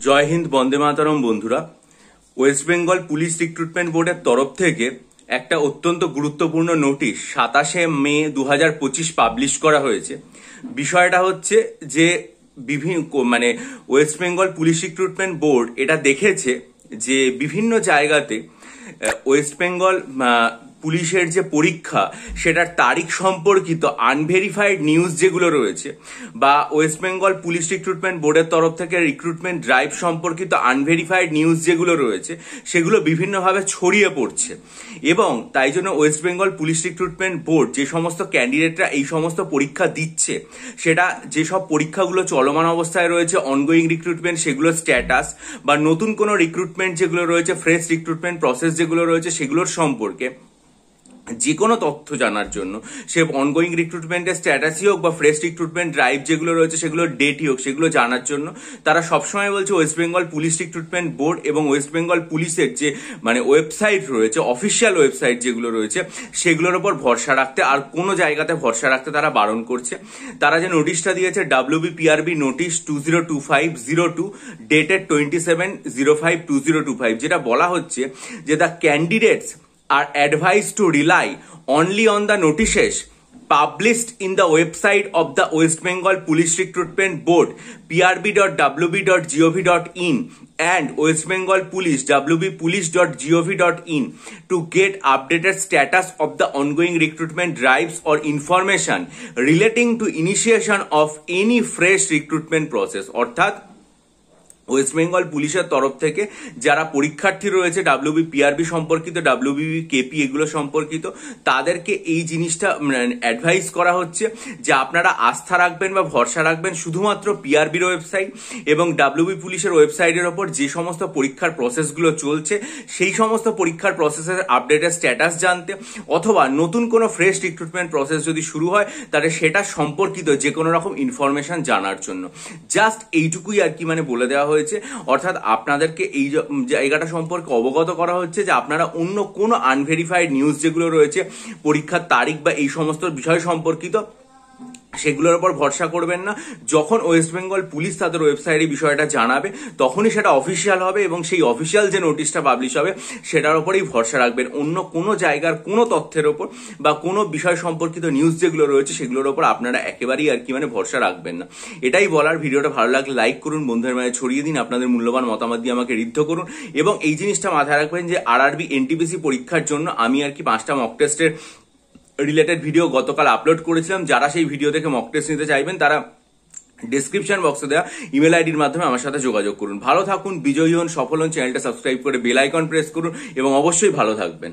জয় হিন্দ, বন্দে মাতরম। বন্ধুরা, West Bengal police recruitment বোর্ডের তরফ থেকে একটা অত্যন্ত গুরুত্বপূর্ণ নোটিশ 27শে মে 2025 পাবলিশ করা হয়েছে। বিষয়টা হচ্ছে যে West Bengal police recruitment board এটা দেখেছে যে বিভিন্ন জায়গাতে ওয়েস্ট বেঙ্গল পুলিশের যে পরীক্ষা সেটার তারিখ সম্পর্কিত আনভেরিফাইড নিউজ যেগুলো রয়েছে, বা ওয়েস্ট বেঙ্গল পুলিশ রিক্রুটমেন্ট বোর্ডের তরফ থেকে রিক্রুটমেন্ট ড্রাইভ সম্পর্কিত আনভেরিফাইড নিউজ যেগুলো রয়েছে সেগুলো বিভিন্নভাবে ছড়িয়ে পড়ছে। এবং তাই জন্য West Bengal police recruitment board যে সমস্ত ক্যান্ডিডেটরা এই সমস্ত পরীক্ষা দিচ্ছে, সেটা যেসব পরীক্ষাগুলো চলমান অবস্থায় রয়েছে, অনগোয়িং রিক্রুটমেন্ট, সেগুলোর স্ট্যাটাস, বা নতুন কোনো রিক্রুটমেন্ট যেগুলো রয়েছে, ফ্রেশ রিক্রুটমেন্ট প্রসেস যেগুলো রয়েছে সেগুলোর সম্পর্কে যে কোনো তথ্য জানার জন্য, সে অনগোয়িং রিক্রুটমেন্টের স্ট্যাটাসই হোক বা ফ্রেশ রিক্রুটমেন্ট ড্রাইভ যেগুলো রয়েছে সেগুলোর ডেটই হোক, সেগুলো জানার জন্য তারা সবসময় বলছে West Bengal police recruitment board এবং ওয়েস্ট বেঙ্গল পুলিশের যে ওয়েবসাইট রয়েছে, অফিসিয়াল ওয়েবসাইট যেগুলো রয়েছে সেগুলোর উপর ভরসা রাখতে, আর কোনো জায়গাতে ভরসা রাখতে তারা বারণ করছে। তারা যে নোটিশটা দিয়েছে WBPRB নোটিশ 202502 ডেটেড 27/05/2025, যেটা বলা হচ্ছে যে the candidates are advised to rely only on the notices published in the website of the West Bengal Police Recruitment Board prb.wb.gov.in and West Bengal Police wbpolice.gov.in to get updated status of the ongoing recruitment drives or information relating to initiation of any fresh recruitment process। অর্থাৎ West Bengal পুলিশের তরফ থেকে যারা পরীক্ষার্থী রয়েছে WBPRB সম্পর্কিত, WBKP এগুলো সম্পর্কিত, তাদেরকে এই জিনিসটা অ্যাডভাইস করা হচ্ছে যে আপনারা আস্থা রাখবেন বা ভরসা রাখবেন শুধুমাত্র PRBর ওয়েবসাইট এবং WB পুলিশের ওয়েবসাইটের ওপর যে সমস্ত পরীক্ষার প্রসেসগুলো চলছে সেই সমস্ত পরীক্ষার প্রসেসের আপডেটেড স্ট্যাটাস জানতে, অথবা নতুন কোনো ফ্রেশ রিক্রুটমেন্ট প্রসেস যদি শুরু হয় তাহলে সেটা সম্পর্কিত যে কোনো রকম ইনফরমেশন জানার জন্য। জাস্ট এইটুকুই আর কি বলে দেওয়া হয়েছে। অর্থাৎ আপনাদেরকে এই জায়গাটা সম্পর্কে অবগত করা হচ্ছে যে আপনারা অন্য কোনো আনভেরিফাইড নিউজ যেগুলো রয়েছে পরীক্ষার তারিখ বা এই সমস্ত বিষয় সম্পর্কিত সেগুলোর উপর ভরসা করবেন না। যখন ওয়েস্ট বেঙ্গল পুলিশ তাদের ওয়েবসাইটে বিষয়টা জানাবে তখনই সেটা অফিসিয়াল হবে এবং সেই অফিসিয়াল যে নোটিশটা পাবলিশ হবে সেটার উপরেই ভরসা রাখবেন। অন্য কোনো জায়গার কোনো তথ্যের ওপর বা কোনো বিষয় সম্পর্কিত নিউজ যেগুলো রয়েছে সেগুলোর ওপর আপনারা একেবারেই আর কি ভরসা রাখবেন না। এটাই বলার। ভিডিওটা ভালো লাগলে লাইক করুন, বন্ধুদের মাঝে ছড়িয়ে দিন, আপনাদের মূল্যবান মতামত দিয়ে আমাকে ঋদ্ধ করুন। এবং এই জিনিসটা মাথায় রাখবেন যে RRB NTPC পরীক্ষার জন্য আমি আর কি 5টা মক টেস্টের রিলেটেড ভিডিও গতকাল আপলোড করেছিলাম। যারা সেই ভিডিও থেকে মক টেস্ট নিতে চাইবেন তারা ডেসক্রিপশন বক্সে দেওয়া ইমেল আইডির মাধ্যমে আমার সাথে যোগাযোগ করুন। ভালো থাকুন, বিজয়ী হন, সফল হন। চ্যানেলটা সাবস্ক্রাইব করে বেল আইকন প্রেস করুন এবং অবশ্যই ভালো থাকবেন।